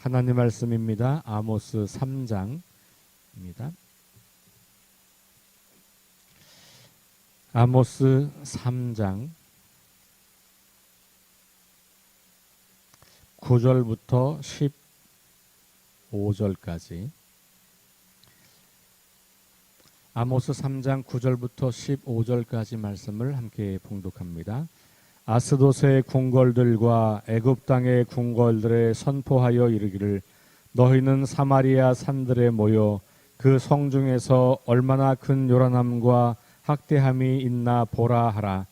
하나님 말씀입니다. 아모스 3장입니다. 아모스 3장 9절부터 15절까지. 아모스 3장 9절부터 15절까지 말씀을 함께 봉독합니다. 아스돗의 궁궐들과 애굽 땅의 궁궐들에 선포하여 이르기를, 너희는 사마리아 산들에 모여 그 성 중에서 얼마나 큰 요란함과 학대함이 있나 보라 하라.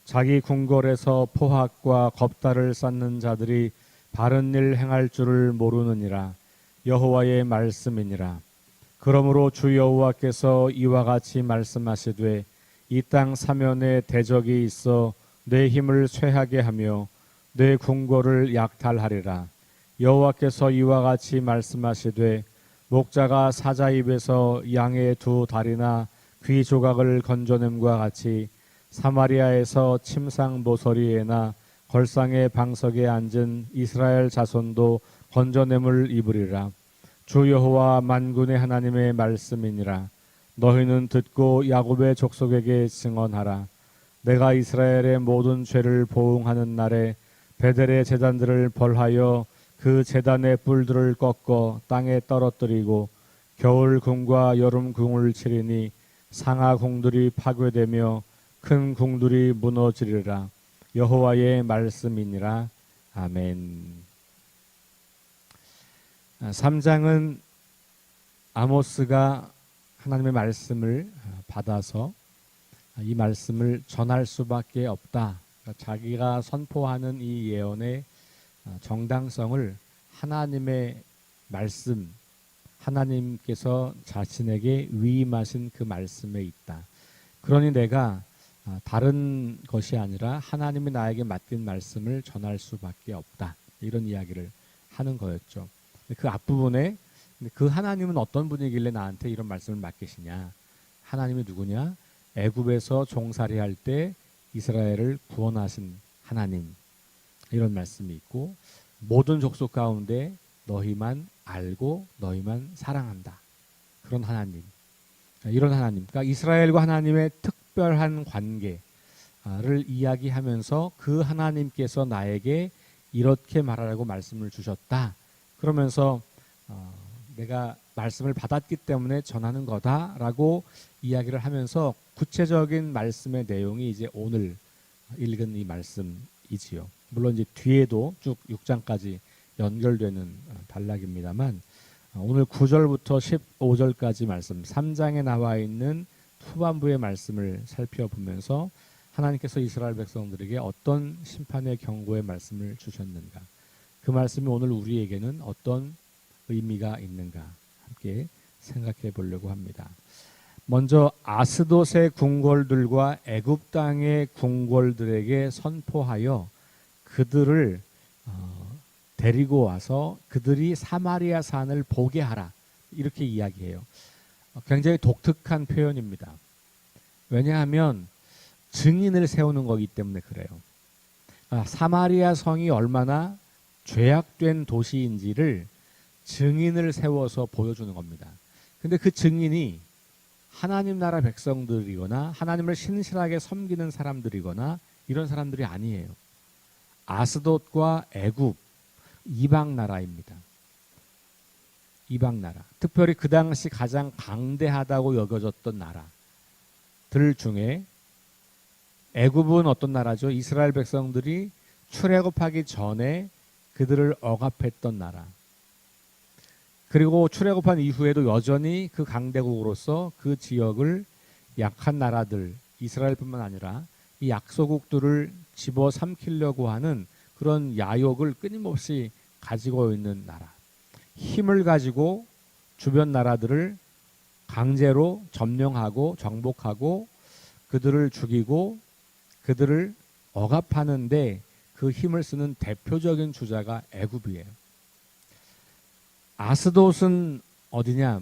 자기 궁궐에서 포학과 겁달을 쌓는 자들이 바른 일 행할 줄을 모르느니라. 여호와의 말씀이니라. 그러므로 주 여호와께서 이와 같이 말씀하시되, 이 땅 사면에 대적이 있어 내 힘을 쇠하게 하며 내 궁궐을 약탈하리라. 여호와께서 이와 같이 말씀하시되, 목자가 사자 입에서 양의 두 다리나 귀 조각을 건져냄과 같이 사마리아에서 침상 모서리에나 걸상의 방석에 앉은 이스라엘 자손도 건져냄을 입으리라. 주 여호와 만군의 하나님의 말씀이니라. 너희는 듣고 야곱의 족속에게 증언하라. 내가 이스라엘의 모든 죄를 보응하는 날에 베델의 제단들을 벌하여 그 제단의 뿔들을 꺾어 땅에 떨어뜨리고 겨울 궁과 여름 궁을 치리니 상하 궁들이 파괴되며 큰 궁들이 무너지리라. 여호와의 말씀이니라. 아멘. 3장은 아모스가 하나님의 말씀을 받아서 이 말씀을 전할 수밖에 없다. 자기가 선포하는 이 예언의 정당성을 하나님의 말씀, 하나님께서 자신에게 위임하신 그 말씀에 있다. 그러니 내가 다른 것이 아니라 하나님이 나에게 맡긴 말씀을 전할 수밖에 없다. 이런 이야기를 하는 거였죠. 그 앞부분에 그 하나님은 어떤 분이길래 나한테 이런 말씀을 맡기시냐. 하나님이 누구냐? 애굽에서 종살이 할 때 이스라엘을 구원하신 하나님. 이런 말씀이 있고, 모든 족속 가운데 너희만 알고 너희만 사랑한다. 그런 하나님. 이런 하나님. 그러니까 이스라엘과 하나님의 특별한 관계를 이야기하면서 그 하나님께서 나에게 이렇게 말하라고 말씀을 주셨다. 그러면서 내가 말씀을 받았기 때문에 전하는 거다라고 이야기를 하면서 구체적인 말씀의 내용이 이제 오늘 읽은 이 말씀이지요. 물론 이제 뒤에도 쭉 6장까지 연결되는 단락입니다만, 오늘 9절부터 15절까지 말씀, 3장에 나와 있는 후반부의 말씀을 살펴보면서 하나님께서 이스라엘 백성들에게 어떤 심판의 경고의 말씀을 주셨는가, 그 말씀이 오늘 우리에게는 어떤 의미가 있는가 함께 생각해 보려고 합니다. 먼저 아스돗의 궁궐들과 애굽 땅의 궁궐들에게 선포하여 그들을 데리고 와서 그들이 사마리아 산을 보게 하라, 이렇게 이야기해요. 굉장히 독특한 표현입니다. 왜냐하면 증인을 세우는 거기 때문에 그래요. 사마리아 성이 얼마나 죄악된 도시인지를 증인을 세워서 보여주는 겁니다. 근데 그 증인이 하나님 나라 백성들이거나 하나님을 신실하게 섬기는 사람들이거나 이런 사람들이 아니에요. 아스돗과 애굽, 이방 나라입니다. 이방 나라. 특별히 그 당시 가장 강대하다고 여겨졌던 나라들 중에 애굽은 어떤 나라죠? 이스라엘 백성들이 출애굽하기 전에 그들을 억압했던 나라. 그리고 출애굽한 이후에도 여전히 그 강대국으로서 그 지역을 약한 나라들, 이스라엘뿐만 아니라 이 약소국들을 집어삼키려고 하는 그런 야욕을 끊임없이 가지고 있는 나라. 힘을 가지고 주변 나라들을 강제로 점령하고 정복하고 그들을 죽이고 그들을 억압하는데 그 힘을 쓰는 대표적인 주자가 애굽이에요. 아스돗은 어디냐?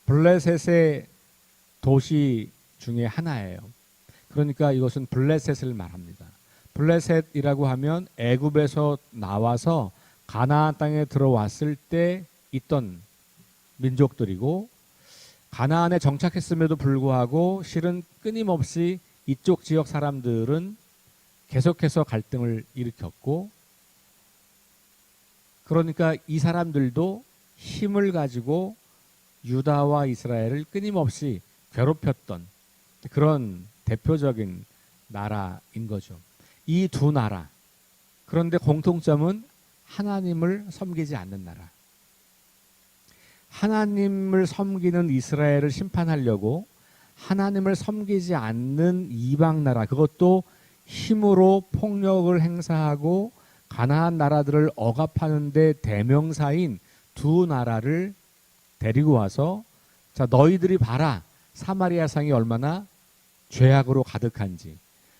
블레셋의 도시 중에 하나예요. 그러니까 이것은 블레셋을 말합니다. 블레셋이라고 하면 애굽에서 나와서 가나안 땅에 들어왔을 때 있던 민족들이고, 가나안에 정착했음에도 불구하고 실은 끊임없이 이쪽 지역 사람들은 계속해서 갈등을 일으켰고, 그러니까 이 사람들도 힘을 가지고 유다와 이스라엘을 끊임없이 괴롭혔던 그런 대표적인 나라인 거죠. 이 두 나라, 그런데 공통점은 하나님을 섬기지 않는 나라. 하나님을 섬기는 이스라엘을 심판하려고 하나님을 섬기지 않는 이방 나라, 그것도 힘으로 폭력을 행사하고 가나안 나라들을 억압하는 데 대명사인 두 나라를 데리고 와서, 자, 너희들이 봐라, 사마리아 성이 얼마나 죄악으로 가득한지,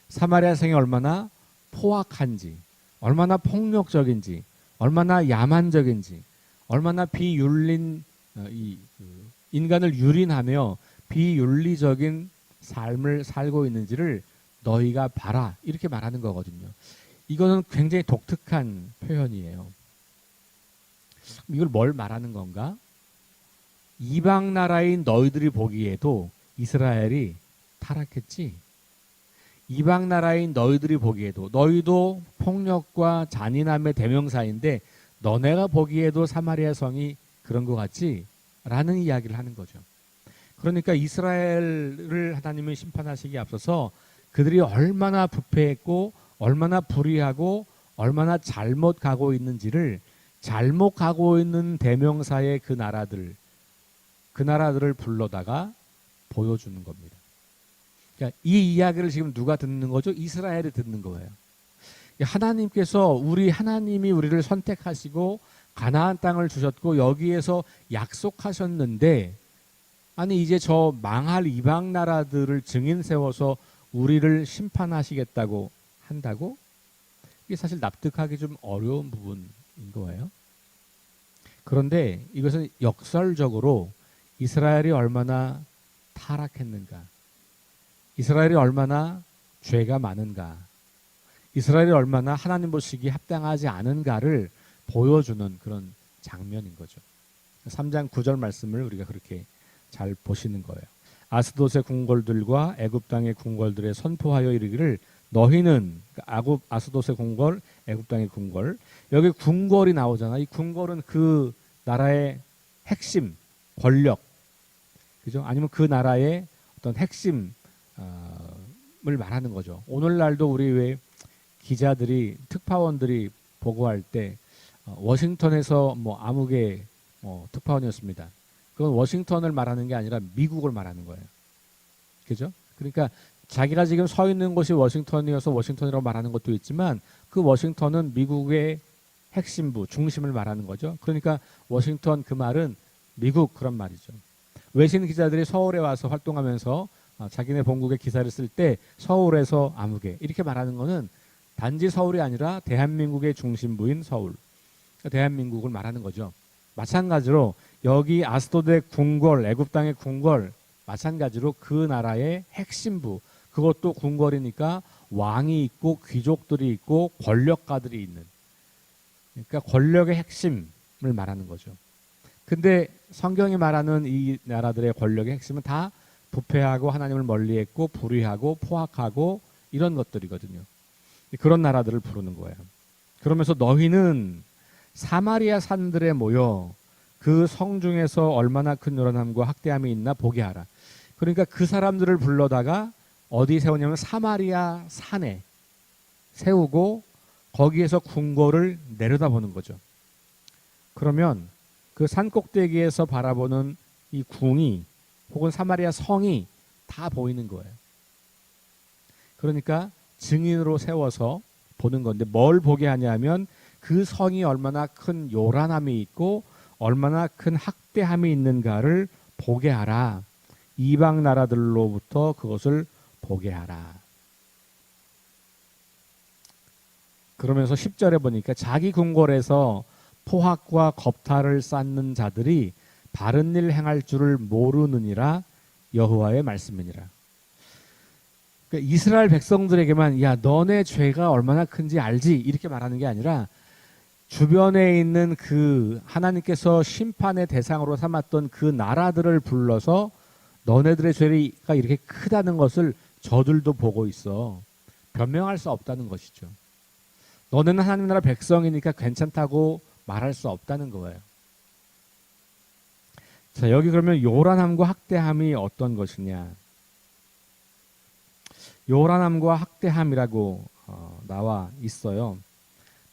사마리아 성이 얼마나 포악한지, 얼마나 폭력적인지, 얼마나 야만적인지, 얼마나 인간을 유린하며 비윤리적인 삶을 살고 있는지를 너희가 봐라, 이렇게 말하는 거거든요. 이거는 굉장히 독특한 표현이에요. 이걸 뭘 말하는 건가? 이방 나라인 너희들이 보기에도 이스라엘이 타락했지. 이방 나라인 너희들이 보기에도, 너희도 폭력과 잔인함의 대명사인데 너네가 보기에도 사마리아 성이 그런 것 같지? 라는 이야기를 하는 거죠. 그러니까 이스라엘을 하나님은 심판하시기에 앞서서 그들이 얼마나 부패했고 얼마나 불의하고 얼마나 잘못 가고 있는지를, 잘못 가고 있는 대명사의 그 나라들을 불러다가 보여주는 겁니다. 그러니까 이 이야기를 지금 누가 듣는 거죠? 이스라엘이 듣는 거예요. 하나님께서, 하나님이 우리를 선택하시고 가나안 땅을 주셨고 여기에서 약속하셨는데, 아니 이제 저 망할 이방 나라들을 증인 세워서 우리를 심판하시겠다고 한다고? 이게 사실 납득하기 좀 어려운 부분인 거예요. 그런데 이것은 역설적으로 이스라엘이 얼마나 타락했는가, 이스라엘이 얼마나 죄가 많은가, 이스라엘이 얼마나 하나님 보시기에 합당하지 않은가를 보여주는 그런 장면인 거죠. 3장 9절 말씀을 우리가 그렇게 잘 보시는 거예요. 아스돗의 궁궐들과 애굽 땅의 궁궐들에 선포하여 이르기를, 너희는, 아스돗의 궁궐, 애굽 땅의 궁궐, 여기 궁궐이 나오잖아. 이 궁궐은 그 나라의 핵심 권력, 그죠? 아니면 그 나라의 어떤 핵심을 말하는 거죠. 오늘날도 우리 왜 기자들이, 특파원들이 보고할 때 워싱턴에서 뭐 아무개 특파원이었습니다. 그건 워싱턴을 말하는 게 아니라 미국을 말하는 거예요. 그죠? 그러니까 자기가 지금 서 있는 곳이 워싱턴이어서 워싱턴이라고 말하는 것도 있지만, 그 워싱턴은 미국의 핵심부, 중심을 말하는 거죠. 그러니까 워싱턴, 그 말은 미국, 그런 말이죠. 외신 기자들이 서울에 와서 활동하면서 자기네 본국의 기사를 쓸 때 서울에서 아무개 이렇게 말하는 거는 단지 서울이 아니라 대한민국의 중심부인 서울, 대한민국을 말하는 거죠. 마찬가지로 여기 아스돗의 궁궐, 애굽 땅의 궁궐, 마찬가지로 그 나라의 핵심부, 그것도 궁궐이니까 왕이 있고 귀족들이 있고 권력가들이 있는, 그러니까 권력의 핵심을 말하는 거죠. 근데 성경이 말하는 이 나라들의 권력의 핵심은 다 부패하고 하나님을 멀리했고 불의하고 포악하고 이런 것들이거든요. 그런 나라들을 부르는 거예요. 그러면서 너희는 사마리아 산들에 모여 그 성 중에서 얼마나 큰 요란함과 학대함이 있나 보게 하라. 그러니까 그 사람들을 불러다가 어디 세우냐면 사마리아 산에 세우고 거기에서 궁궐을 내려다보는 거죠. 그러면 그 산 꼭대기에서 바라보는 이 궁이 혹은 사마리아 성이 다 보이는 거예요. 그러니까 증인으로 세워서 보는 건데, 뭘 보게 하냐면 그 성이 얼마나 큰 요란함이 있고 얼마나 큰 학대함이 있는가를 보게 하라. 이방 나라들로부터 그것을 보게 하라. 그러면서 10절에 보니까 자기 궁궐에서 포악과 겁탈을 쌓는 자들이 바른 일 행할 줄을 모르느니라, 여호와의 말씀이니라. 그러니까 이스라엘 백성들에게만, 야 너네 죄가 얼마나 큰지 알지? 이렇게 말하는 게 아니라 주변에 있는 그 하나님께서 심판의 대상으로 삼았던 그 나라들을 불러서 너네들의 죄가 이렇게 크다는 것을 저들도 보고 있어. 변명할 수 없다는 것이죠. 너네는 하나님 나라 백성이니까 괜찮다고 말할 수 없다는 거예요. 자, 여기 그러면 요란함과 학대함이 어떤 것이냐? 요란함과 학대함이라고 나와 있어요.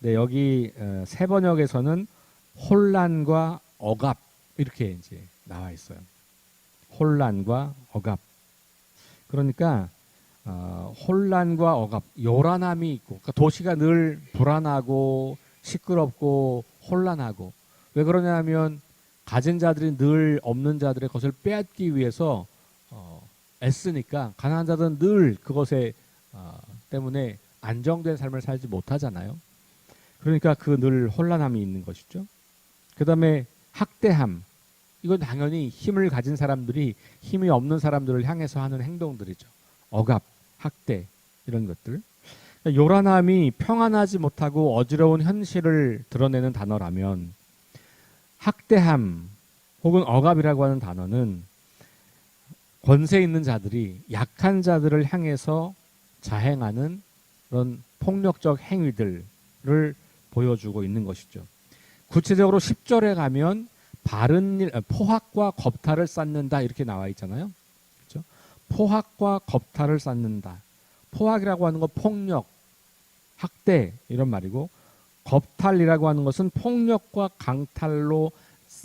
네, 여기 새 번역에서는 혼란과 억압 이렇게 이제 나와 있어요. 혼란과 억압. 그러니까 혼란과 억압, 요란함이 있고, 그러니까 도시가 늘 불안하고 시끄럽고 혼란하고. 왜 그러냐면 가진 자들이 늘 없는 자들의 것을 빼앗기 위해서 애쓰니까 가난한 자들은 늘 그것에 때문에 안정된 삶을 살지 못하잖아요. 그러니까 그 늘 혼란함이 있는 것이죠. 그 다음에 학대함. 이건 당연히 힘을 가진 사람들이 힘이 없는 사람들을 향해서 하는 행동들이죠. 억압, 학대 이런 것들. 요란함이 평안하지 못하고 어지러운 현실을 드러내는 단어라면 학대함 혹은 억압이라고 하는 단어는 권세 있는 자들이 약한 자들을 향해서 자행하는 그런 폭력적 행위들을 보여주고 있는 것이죠. 구체적으로 10절에 가면 바른 일, 포학과 겁탈을 쌓는다 이렇게 나와 있잖아요. 그렇죠? 포학과 겁탈을 쌓는다. 포학이라고 하는 건 폭력, 학대 이런 말이고 겁탈이라고 하는 것은 폭력과 강탈로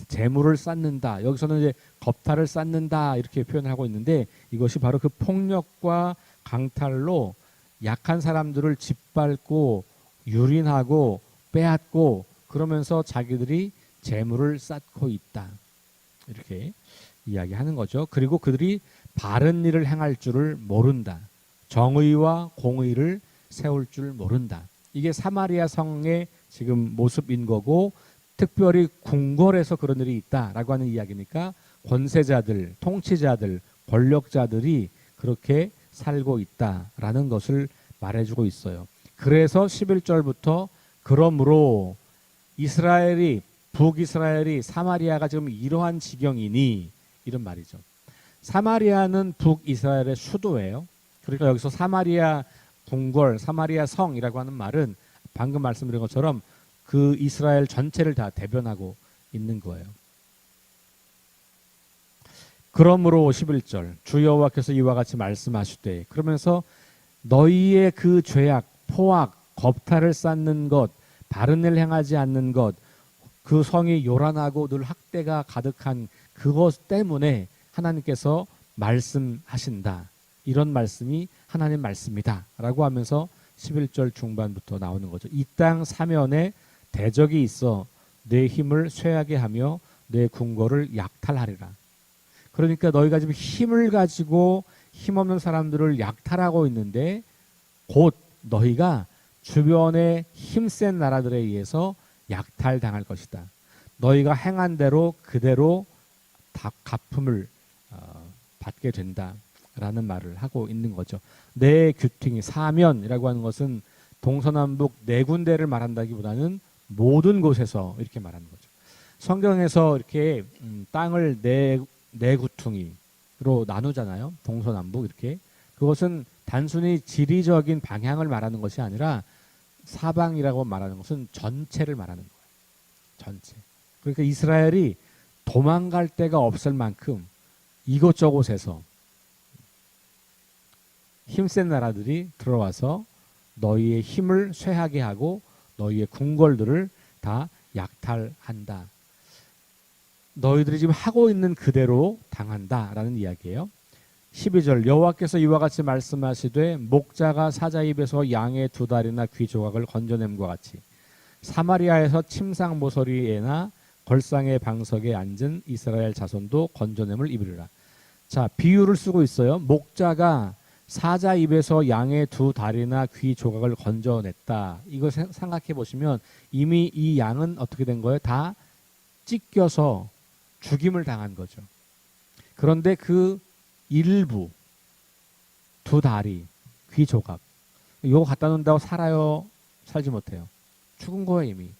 재물을 쌓는다. 여기서는 이제 겁탈을 쌓는다 이렇게 표현을 하고 있는데 이것이 바로 그 폭력과 강탈로 약한 사람들을 짓밟고 유린하고 빼앗고 그러면서 자기들이 재물을 쌓고 있다. 이렇게 이야기하는 거죠. 그리고 그들이 바른 일을 행할 줄을 모른다. 정의와 공의를 세울 줄 모른다. 이게 사마리아 성의 지금 모습인 거고 특별히 궁궐에서 그런 일이 있다라고 하는 이야기니까 권세자들, 통치자들, 권력자들이 그렇게 살고 있다라는 것을 말해주고 있어요. 그래서 11절부터 그러므로 이스라엘이 북이스라엘이 사마리아가 지금 이러한 지경이니 이런 말이죠. 사마리아는 북이스라엘의 수도예요. 그러니까 여기서 사마리아 궁궐, 사마리아 성이라고 하는 말은 방금 말씀드린 것처럼 그 이스라엘 전체를 다 대변하고 있는 거예요. 그러므로 11절 주 여호와께서 이와 같이 말씀하시되 그러면서 너희의 그 죄악, 포악, 겁탈을 쌓는 것, 바른 일 행하지 않는 것, 그 성이 요란하고 늘 학대가 가득한 그것 때문에 하나님께서 말씀하신다. 이런 말씀이 하나님 말씀이다. 라고 하면서 11절 중반부터 나오는 거죠. 이 땅 사면에 대적이 있어 내 힘을 쇠하게 하며 내 궁궐을 약탈하리라. 그러니까 너희가 지금 힘을 가지고 힘없는 사람들을 약탈하고 있는데 곧 너희가 주변의 힘센 나라들에 의해서 약탈당할 것이다. 너희가 행한 대로 그대로 다 갚음을 받게 된다라는 말을 하고 있는 거죠. 내 규팅이 사면이라고 하는 것은 동서남북 네 군데를 말한다기보다는 모든 곳에서 이렇게 말하는 거죠. 성경에서 이렇게 땅을 네 구퉁이로 나누잖아요. 동서남북 이렇게. 그것은 단순히 지리적인 방향을 말하는 것이 아니라 사방이라고 말하는 것은 전체를 말하는 거예요. 전체. 그러니까 이스라엘이 도망갈 데가 없을 만큼 이곳저곳에서 힘센 나라들이 들어와서 너희의 힘을 쇠하게 하고 너희의 궁궐들을 다 약탈한다. 너희들이 지금 하고 있는 그대로 당한다라는 이야기예요. 12절 여호와께서 이와 같이 말씀하시되 목자가 사자 입에서 양의 두 다리나 귀 조각을 건져냄과 같이 사마리아에서 침상 모서리에나 걸상의 방석에 앉은 이스라엘 자손도 건져냄을 입으리라. 자, 비유를 쓰고 있어요. 목자가 사자 입에서 양의 두 다리나 귀 조각을 건져냈다. 이거 생각해 보시면 이미 이 양은 어떻게 된 거예요? 다 찢겨서 죽임을 당한 거죠. 그런데 그 일부, 두 다리, 귀 조각 이거 갖다 놓는다고 살아요? 살지 못해요. 죽은 거예요 이미.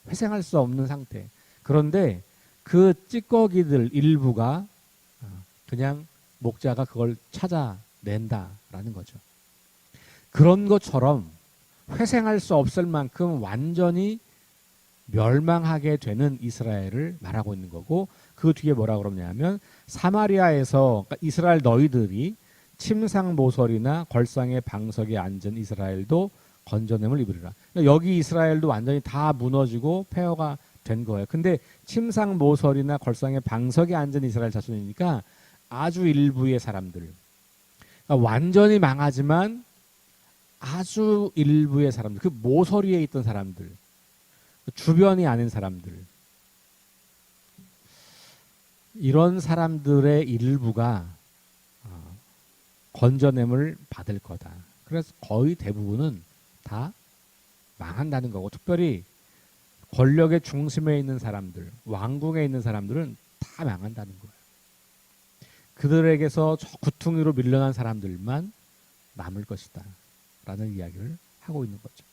회생할 수 없는 상태. 그런데 그 찌꺼기들 일부가 그냥 목자가 그걸 찾아낸다라는 거죠. 그런 것처럼 회생할 수 없을 만큼 완전히 멸망하게 되는 이스라엘을 말하고 있는 거고, 그 뒤에 뭐라고 그러냐면 사마리아에서, 그러니까 이스라엘 너희들이 침상 모서리나 걸상의 방석에 앉은 이스라엘도 건져냄을 입으리라. 그러니까 여기 이스라엘도 완전히 다 무너지고 폐허가 된 거예요. 근데 침상 모서리나 걸상의 방석에 앉은 이스라엘 자손이니까 아주 일부의 사람들, 그러니까 완전히 망하지만 아주 일부의 사람들, 그 모서리에 있던 사람들, 주변이 아닌 사람들, 이런 사람들의 일부가 건져냄을 받을 거다. 그래서 거의 대부분은 다 망한다는 거고, 특별히 권력의 중심에 있는 사람들, 왕궁에 있는 사람들은 다 망한다는 거예요. 그들에게서 저 구퉁이로 밀려난 사람들만 남을 것이다 라는 이야기를 하고 있는 거죠.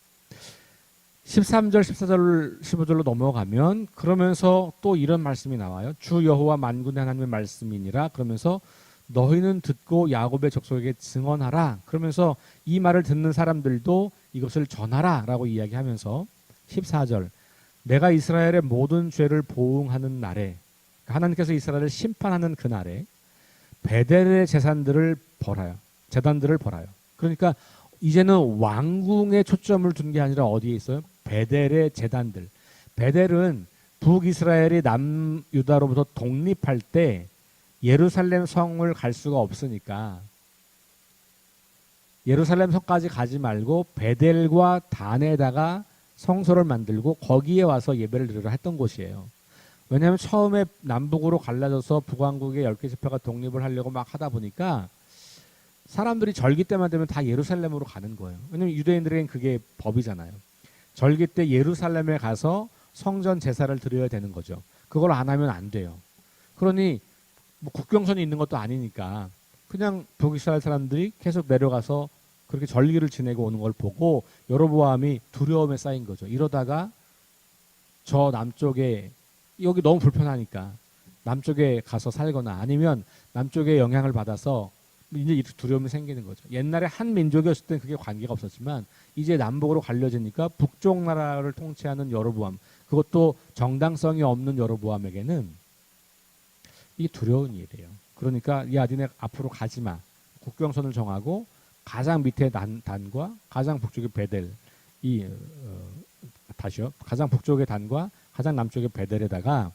13절, 14절, 15절로 넘어가면 그러면서 또 이런 말씀이 나와요. 주 여호와 만군의 하나님의 말씀이니라. 그러면서 너희는 듣고 야곱의 족속에게 증언하라. 그러면서 이 말을 듣는 사람들도 이것을 전하라 라고 이야기하면서 14절, 내가 이스라엘의 모든 죄를 보응하는 날에, 하나님께서 이스라엘을 심판하는 그날에 베델의 재단들을 벌어요. 그러니까 이제는 왕궁에 초점을 둔 게 아니라 어디에 있어요? 베델의 재단들. 베델은 북이스라엘이 남유다로부터 독립할 때 예루살렘 성을 갈 수가 없으니까 예루살렘 성까지 가지 말고 베델과 단에다가 성소를 만들고 거기에 와서 예배를 드리려 했던 곳이에요. 왜냐하면 처음에 남북으로 갈라져서 북왕국의 10개 지파가 독립을 하려고 막 하다 보니까 사람들이 절기 때만 되면 다 예루살렘으로 가는 거예요. 왜냐하면 유대인들에겐 그게 법이잖아요. 절기 때 예루살렘에 가서 성전 제사를 드려야 되는 거죠. 그걸 안 하면 안 돼요. 그러니 뭐 국경선이 있는 것도 아니니까 그냥 북이스라엘 사람들이 계속 내려가서 그렇게 절기를 지내고 오는 걸 보고 여로보암이 두려움에 쌓인 거죠. 이러다가 저 남쪽에, 여기 너무 불편하니까 남쪽에 가서 살거나 아니면 남쪽에 영향을 받아서 이제 이렇게 두려움이 생기는 거죠. 옛날에 한 민족이었을 땐 그게 관계가 없었지만 이제 남북으로 갈려지니까 북쪽 나라를 통치하는 여로보암, 그것도 정당성이 없는 여로보암에게는 이게 두려운 일이에요. 그러니까 야, 니네 앞으로 가지 마. 국경선을 정하고 가장 밑에 단과 가장 북쪽의 베델, 다시요. 가장 북쪽의 단과 가장 남쪽의 베델에다가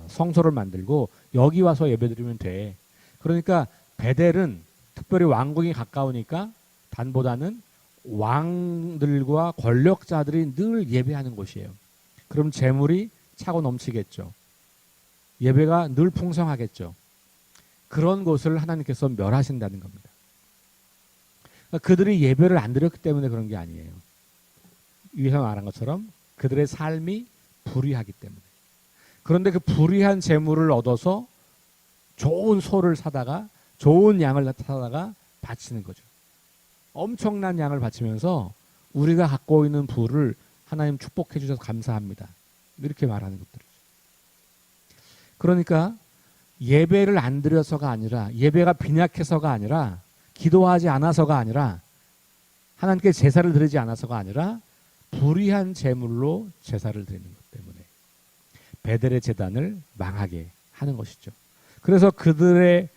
성소를 만들고 여기 와서 예배드리면 돼. 그러니까 베델은 특별히 왕궁이 가까우니까 단보다는 왕들과 권력자들이 늘 예배하는 곳이에요. 그럼 재물이 차고 넘치겠죠. 예배가 늘 풍성하겠죠. 그런 곳을 하나님께서 멸하신다는 겁니다. 그러니까 그들이 예배를 안 드렸기 때문에 그런 게 아니에요. 위에서 말한 것처럼 그들의 삶이 불의하기 때문에. 그런데 그 불의한 재물을 얻어서 좋은 소를 사다가 좋은 양을 사다가 바치는 거죠. 엄청난 양을 바치면서 우리가 갖고 있는 부를 하나님 축복해 주셔서 감사합니다. 이렇게 말하는 것들이죠. 그러니까 예배를 안 드려서가 아니라, 예배가 빈약해서가 아니라, 기도하지 않아서가 아니라, 하나님께 제사를 드리지 않아서가 아니라 불의한 제물로 제사를 드리는 것 때문에 베델의 제단을 망하게 하는 것이죠. 그래서 그들의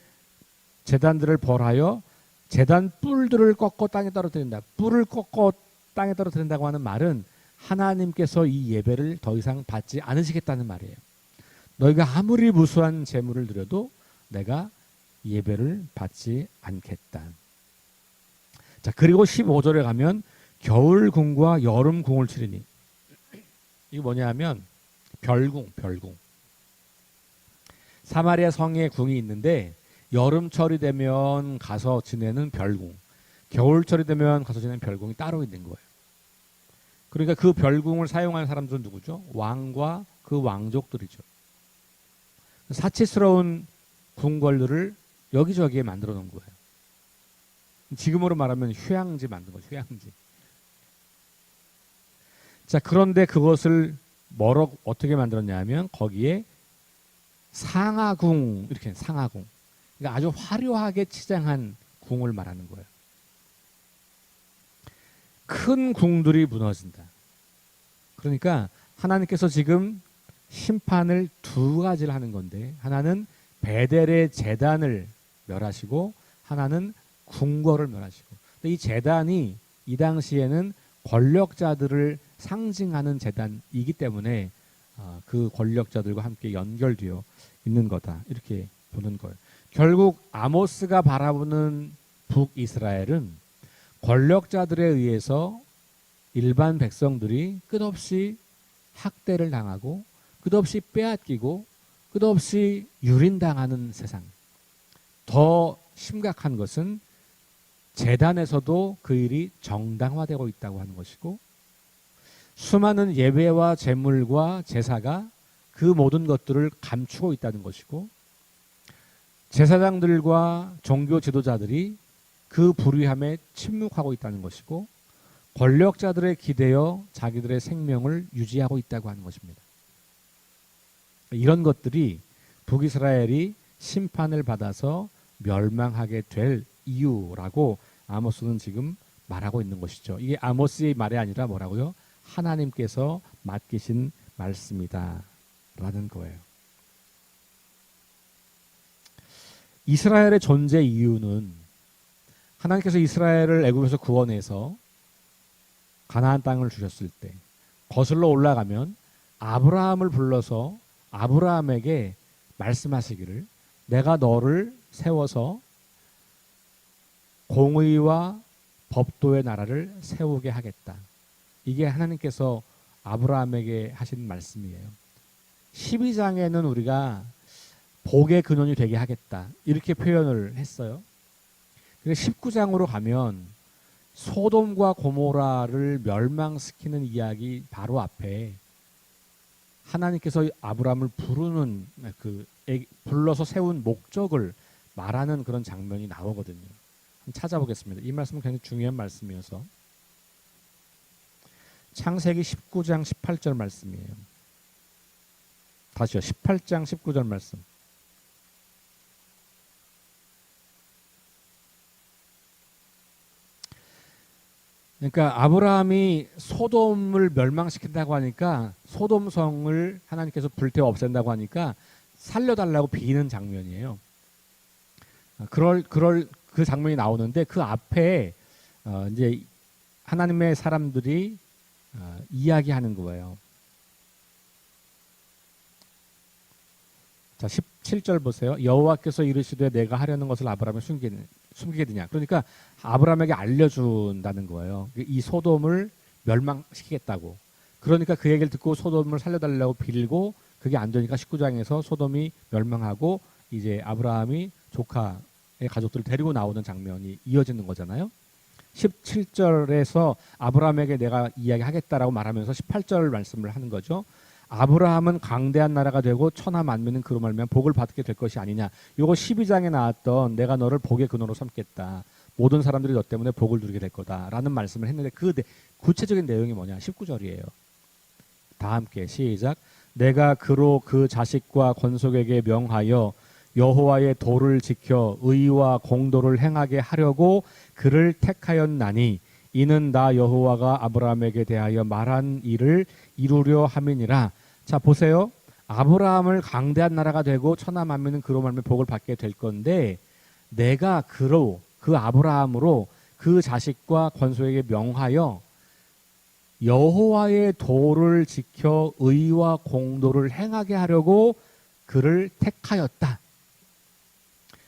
제단들을 벌하여 제단 뿔들을 꺾어 땅에 떨어뜨린다. 뿔을 꺾어 땅에 떨어뜨린다고 하는 말은 하나님께서 이 예배를 더 이상 받지 않으시겠다는 말이에요. 너희가 아무리 무수한 제물을 드려도 내가 예배를 받지 않겠다. 자, 그리고 15절에 가면 겨울궁과 여름궁을 치르니, 이게 뭐냐면 별궁. 사마리아 성에 궁이 있는데 여름철이 되면 가서 지내는 별궁, 겨울철이 되면 가서 지내는 별궁이 따로 있는 거예요. 그러니까 그 별궁을 사용하는 사람들은 누구죠? 왕과 그 왕족들이죠. 사치스러운 궁궐들을 여기저기에 만들어 놓은 거예요. 지금으로 말하면 휴양지 만든 거죠. 휴양지. 자, 그런데 그것을 뭐로 어떻게 만들었냐면 거기에 상하궁 이렇게 상하궁. 그러니까 아주 화려하게 치장한 궁을 말하는 거예요. 큰 궁들이 무너진다. 그러니까 하나님께서 지금 심판을 두 가지를 하는 건데 하나는 베델의 제단을 멸하시고 하나는 궁궐을 멸하시고. 근데 이 제단이 이 당시에는 권력자들을 상징하는 제단이기 때문에 그 권력자들과 함께 연결되어 있는 거다. 이렇게 보는 거예요. 결국 아모스가 바라보는 북이스라엘은 권력자들에 의해서 일반 백성들이 끝없이 학대를 당하고 끝없이 빼앗기고 끝없이 유린당하는 세상. 더 심각한 것은 제단에서도 그 일이 정당화되고 있다고 하는 것이고 수많은 예배와 제물과 제사가 그 모든 것들을 감추고 있다는 것이고 제사장들과 종교 지도자들이 그 불의함에 침묵하고 있다는 것이고 권력자들에 기대어 자기들의 생명을 유지하고 있다고 하는 것입니다. 이런 것들이 북이스라엘이 심판을 받아서 멸망하게 될 이유라고 아모스는 지금 말하고 있는 것이죠. 이게 아모스의 말이 아니라 뭐라고요? 하나님께서 맡기신 말씀이다 라는 거예요. 이스라엘의 존재 이유는 하나님께서 이스라엘을 애굽에서 구원해서 가나안 땅을 주셨을 때 거슬러 올라가면 아브라함을 불러서 아브라함에게 말씀하시기를 내가 너를 세워서 공의와 법도의 나라를 세우게 하겠다. 이게 하나님께서 아브라함에게 하신 말씀이에요. 12장에는 우리가 복의 근원이 되게 하겠다. 이렇게 표현을 했어요. 19장으로 가면 소돔과 고모라를 멸망시키는 이야기 바로 앞에 하나님께서 아브라함을 부르는 불러서 세운 목적을 말하는 그런 장면이 나오거든요. 한번 찾아보겠습니다. 이 말씀은 굉장히 중요한 말씀이어서 창세기 19장 18절 말씀이에요. 다시요. 18장 19절 말씀. 그러니까 아브라함이 소돔을 멸망시킨다고 하니까 소돔성을 하나님께서 불태워 없앤다고 하니까 살려달라고 비는 장면이에요. 그 장면이 나오는데 그 앞에 이제 하나님의 사람들이 이야기하는 거예요. 자, 17절 보세요. 여호와께서 이르시되 내가 하려는 것을 아브라함에 숨기겠느냐. 그러니까 아브라함에게 알려준다는 거예요. 이 소돔을 멸망시키겠다고. 그러니까 그 얘기를 듣고 소돔을 살려달라고 빌고 그게 안 되니까 19장에서 소돔이 멸망하고 이제 아브라함이 조카의 가족들을 데리고 나오는 장면이 이어지는 거잖아요. 17절에서 아브라함에게 내가 이야기하겠다라고 말하면서 18절 말씀을 하는 거죠. 아브라함은 강대한 나라가 되고 천하 만민은 그로 말미암아 복을 받게 될 것이 아니냐. 요거 12장에 나왔던 내가 너를 복의 근원으로 삼겠다. 모든 사람들이 너 때문에 복을 누리게 될 거다라는 말씀을 했는데 그 구체적인 내용이 뭐냐? 19절이에요. 다 함께 시작. 내가 그로 그 자식과 권속에게 명하여 여호와의 도를 지켜 의와 공도를 행하게 하려고 그를 택하였나니 이는 나 여호와가 아브라함에게 대하여 말한 일을 이루려 함이니라. 자, 보세요. 아브라함을 강대한 나라가 되고 천하 만민은 그로 말미암아 복을 받게 될 건데 내가 그 아브라함으로 그 자식과 권속에게 명하여 여호와의 도를 지켜 의와 공도를 행하게 하려고 그를 택하였다.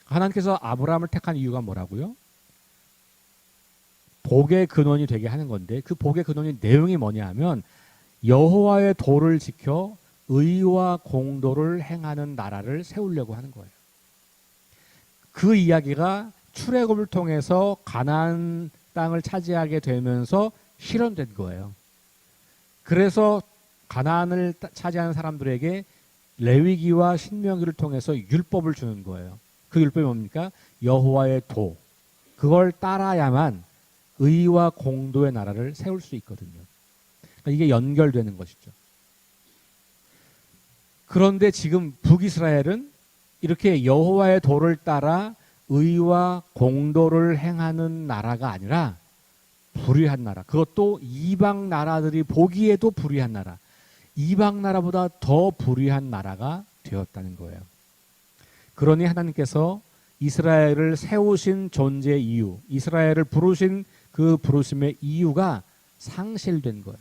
하나님께서 아브라함을 택한 이유가 뭐라고요? 복의 근원이 되게 하는 건데 그 복의 근원의 내용이 뭐냐 하면 여호와의 도를 지켜 의와 공도를 행하는 나라를 세우려고 하는 거예요. 그 이야기가 출애굽을 통해서 가나안 땅을 차지하게 되면서 실현된 거예요. 그래서 가나안을 차지하는 사람들에게 레위기와 신명기를 통해서 율법을 주는 거예요. 그 율법이 뭡니까? 여호와의 도. 그걸 따라야만 의와 공도의 나라를 세울 수 있거든요. 그러니까 이게 연결되는 것이죠. 그런데 지금 북이스라엘은 이렇게 여호와의 도를 따라 의와 공도를 행하는 나라가 아니라 불의한 나라, 그것도 이방 나라들이 보기에도 불의한 나라, 이방 나라보다 더 불의한 나라가 되었다는 거예요. 그러니 하나님께서 이스라엘을 세우신 존재 이유, 이스라엘을 부르신 그 부르심의 이유가 상실된 거예요.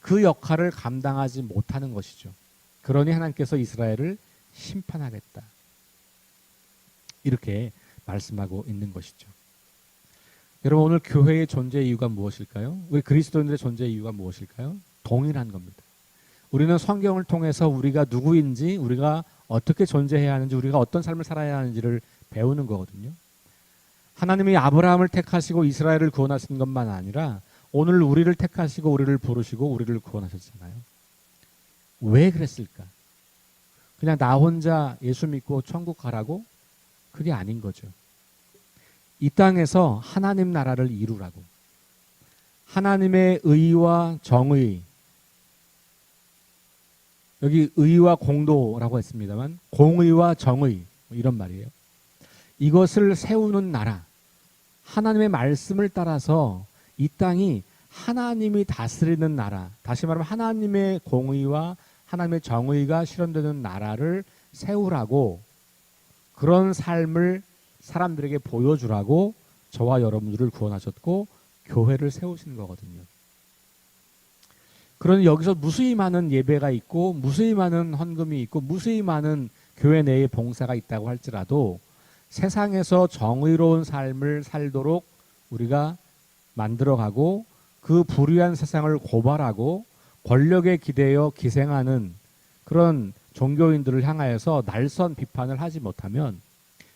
그 역할을 감당하지 못하는 것이죠. 그러니 하나님께서 이스라엘을 심판하겠다, 이렇게 말씀하고 있는 것이죠. 여러분, 오늘 교회의 존재 이유가 무엇일까요? 우리 그리스도인들의 존재 이유가 무엇일까요? 동일한 겁니다. 우리는 성경을 통해서 우리가 누구인지, 우리가 어떻게 존재해야 하는지, 우리가 어떤 삶을 살아야 하는지를 배우는 거거든요. 하나님이 아브라함을 택하시고 이스라엘을 구원하신 것만 아니라 오늘 우리를 택하시고 우리를 부르시고 우리를 구원하셨잖아요. 왜 그랬을까? 그냥 나 혼자 예수 믿고 천국 가라고? 그게 아닌 거죠. 이 땅에서 하나님 나라를 이루라고. 하나님의 의와 정의, 여기 의와 공도라고 했습니다만 공의와 정의, 이런 말이에요. 이것을 세우는 나라, 하나님의 말씀을 따라서 이 땅이 하나님이 다스리는 나라, 다시 말하면 하나님의 공의와 하나님의 정의가 실현되는 나라를 세우라고, 그런 삶을 사람들에게 보여주라고 저와 여러분들을 구원하셨고 교회를 세우신 거거든요. 그러니 여기서 무수히 많은 예배가 있고 무수히 많은 헌금이 있고 무수히 많은 교회 내에 봉사가 있다고 할지라도 세상에서 정의로운 삶을 살도록 우리가 만들어가고 그 불의한 세상을 고발하고 권력에 기대어 기생하는 그런 종교인들을 향하여서 날선 비판을 하지 못하면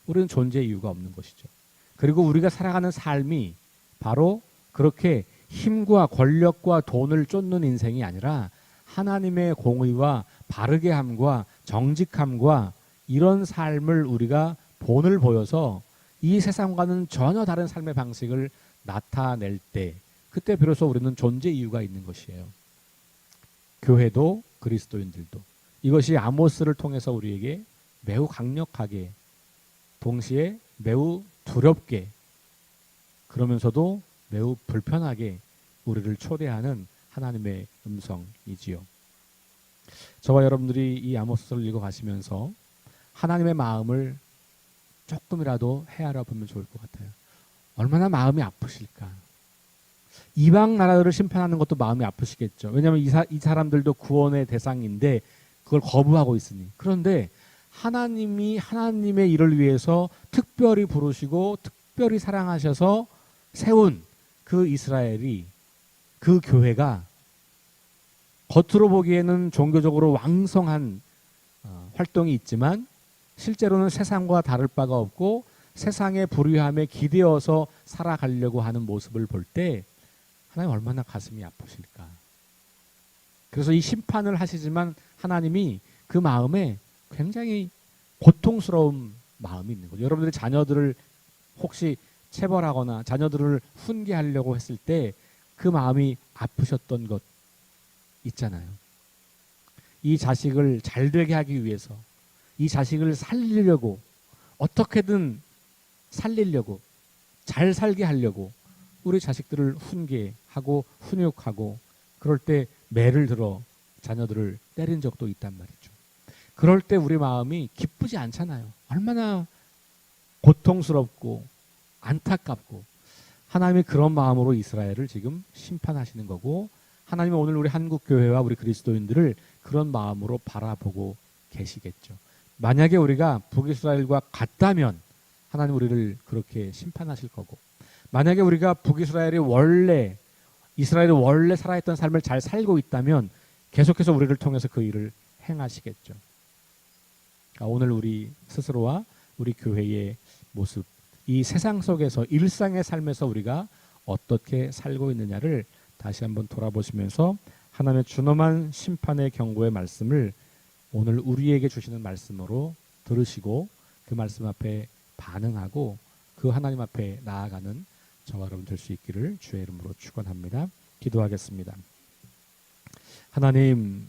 우리는 존재 이유가 없는 것이죠. 그리고 우리가 살아가는 삶이 바로 그렇게 힘과 권력과 돈을 쫓는 인생이 아니라 하나님의 공의와 바르게 함과 정직함과 이런 삶을 우리가 본을 보여서 이 세상과는 전혀 다른 삶의 방식을 나타낼 때, 그때 비로소 우리는 존재 이유가 있는 것이에요. 교회도 그리스도인들도. 이것이 아모스를 통해서 우리에게 매우 강력하게, 동시에 매우 두렵게, 그러면서도 매우 불편하게 우리를 초대하는 하나님의 음성이지요. 저와 여러분들이 이 아모스를 읽어가시면서 하나님의 마음을 조금이라도 헤아려 보면 좋을 것 같아요. 얼마나 마음이 아프실까. 이방 나라들을 심판하는 것도 마음이 아프시겠죠. 왜냐하면 이 사람들도 구원의 대상인데 그걸 거부하고 있으니. 그런데 하나님이 하나님의 일을 위해서 특별히 부르시고 특별히 사랑하셔서 세운 그 이스라엘이, 그 교회가 겉으로 보기에는 종교적으로 왕성한 활동이 있지만 실제로는 세상과 다를 바가 없고 세상의 불의함에 기대어서 살아가려고 하는 모습을 볼 때 하나님 얼마나 가슴이 아프실까. 그래서 이 심판을 하시지만 하나님이 그 마음에 굉장히 고통스러운 마음이 있는 거죠. 여러분들의 자녀들을 혹시 체벌하거나 자녀들을 훈계하려고 했을 때 그 마음이 아프셨던 것 있잖아요. 이 자식을 잘 되게 하기 위해서, 이 자식을 살리려고, 어떻게든 살리려고, 잘 살게 하려고 우리 자식들을 훈계하고 훈육하고, 그럴 때 매를 들어 자녀들을 때린 적도 있단 말이죠. 그럴 때 우리 마음이 기쁘지 않잖아요. 얼마나 고통스럽고 안타깝고. 하나님이 그런 마음으로 이스라엘을 지금 심판하시는 거고, 하나님은 오늘 우리 한국교회와 우리 그리스도인들을 그런 마음으로 바라보고 계시겠죠. 만약에 우리가 북이스라엘과 같다면 하나님 우리를 그렇게 심판하실 거고, 만약에 우리가 북이스라엘이 이스라엘이 원래 살아있던 삶을 잘 살고 있다면 계속해서 우리를 통해서 그 일을 행하시겠죠. 오늘 우리 스스로와 우리 교회의 모습, 이 세상 속에서 일상의 삶에서 우리가 어떻게 살고 있느냐를 다시 한번 돌아보시면서 하나님의 준엄한 심판의 경고의 말씀을 오늘 우리에게 주시는 말씀으로 들으시고 그 말씀 앞에 반응하고 그 하나님 앞에 나아가는 저와 여러분 될 수 있기를 주의 이름으로 축원합니다. 기도하겠습니다. 하나님,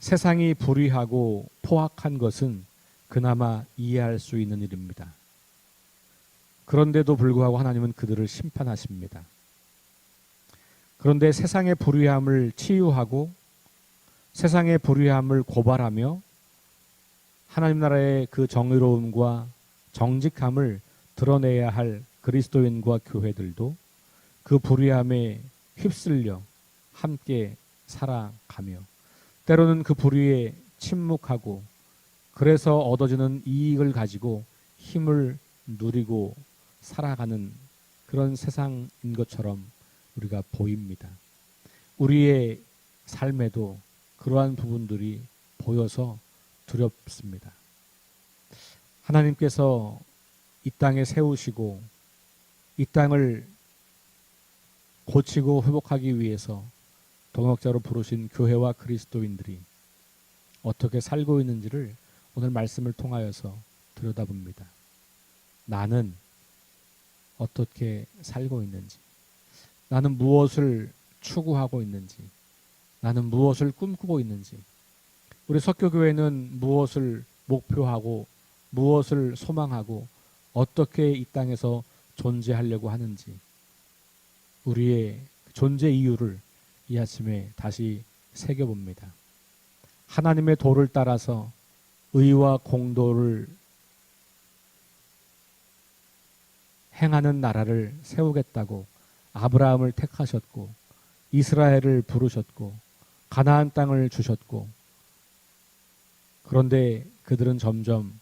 세상이 불의하고 포악한 것은 그나마 이해할 수 있는 일입니다. 그런데도 불구하고 하나님은 그들을 심판하십니다. 그런데 세상의 불의함을 치유하고 세상의 불의함을 고발하며 하나님 나라의 그 정의로움과 정직함을 드러내야 할 그리스도인과 교회들도 그 불의함에 휩쓸려 함께 살아가며 때로는 그 불의에 침묵하고 그래서 얻어지는 이익을 가지고 힘을 누리고 살아가는 그런 세상인 것처럼 우리가 보입니다. 우리의 삶에도 그러한 부분들이 보여서 두렵습니다. 하나님께서 이 땅에 세우시고 이 땅을 고치고 회복하기 위해서 동역자로 부르신 교회와 그리스도인들이 어떻게 살고 있는지를 오늘 말씀을 통하여서 들여다봅니다. 나는 어떻게 살고 있는지, 나는 무엇을 추구하고 있는지, 나는 무엇을 꿈꾸고 있는지, 우리 석교교회는 무엇을 목표하고 무엇을 소망하고 어떻게 이 땅에서 존재하려고 하는지 우리의 존재 이유를 이 아침에 다시 새겨봅니다. 하나님의 도를 따라서 의와 공도를 행하는 나라를 세우겠다고 아브라함을 택하셨고 이스라엘을 부르셨고 가나안 땅을 주셨고 그런데 그들은 점점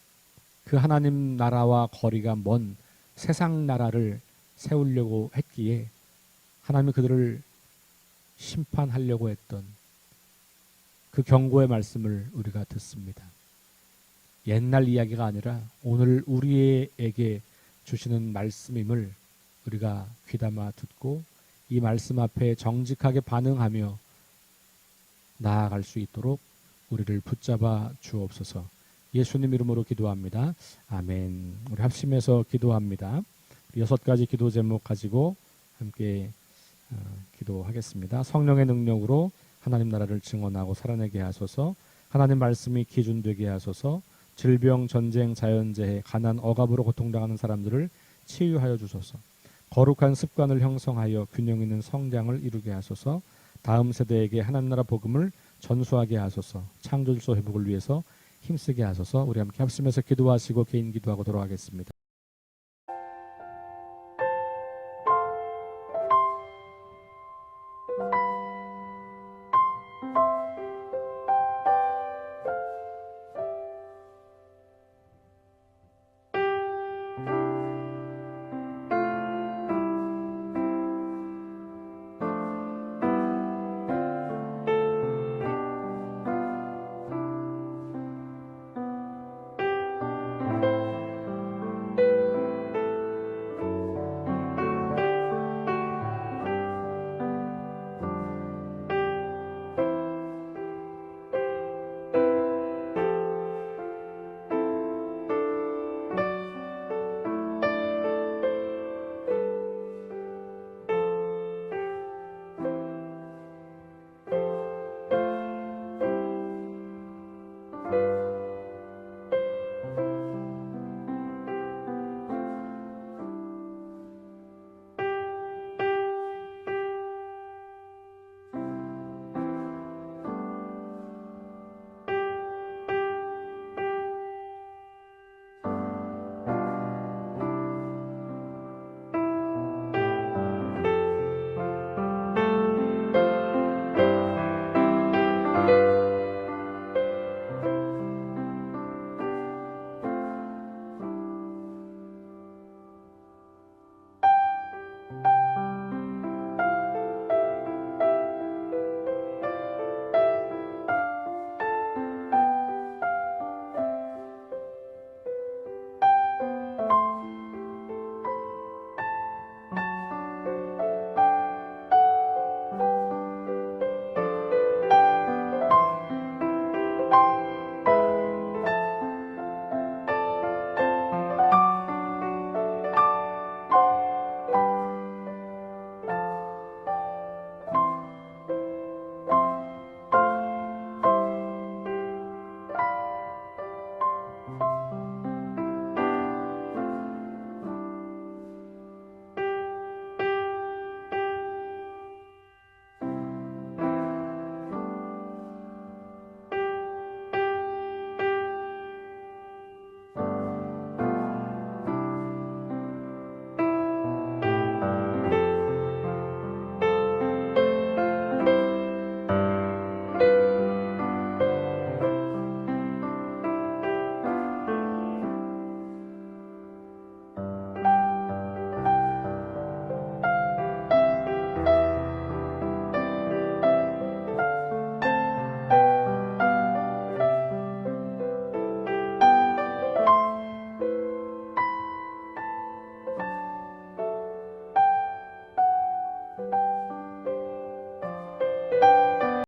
그 하나님 나라와 거리가 먼 세상 나라를 세우려고 했기에 하나님이 그들을 심판하려고 했던 그 경고의 말씀을 우리가 듣습니다. 옛날 이야기가 아니라 오늘 우리에게 주시는 말씀임을 우리가 귀담아 듣고 이 말씀 앞에 정직하게 반응하며 나아갈 수 있도록 우리를 붙잡아 주옵소서. 예수님 이름으로 기도합니다. 아멘. 우리 합심해서 기도합니다. 6가지 기도 제목 가지고 함께 기도하겠습니다. 성령의 능력으로 하나님 나라를 증언하고 살아내게 하소서. 하나님 말씀이 기준되게 하소서. 질병, 전쟁, 자연재해, 가난, 억압으로 고통당하는 사람들을 치유하여 주소서. 거룩한 습관을 형성하여 균형 있는 성장을 이루게 하소서. 다음 세대에게 하나님 나라 복음을 전수하게 하소서. 창조주소 회복을 위해서 힘쓰게 하소서. 우리 함께 합심해서 기도하시고 개인 기도하고 돌아가겠습니다.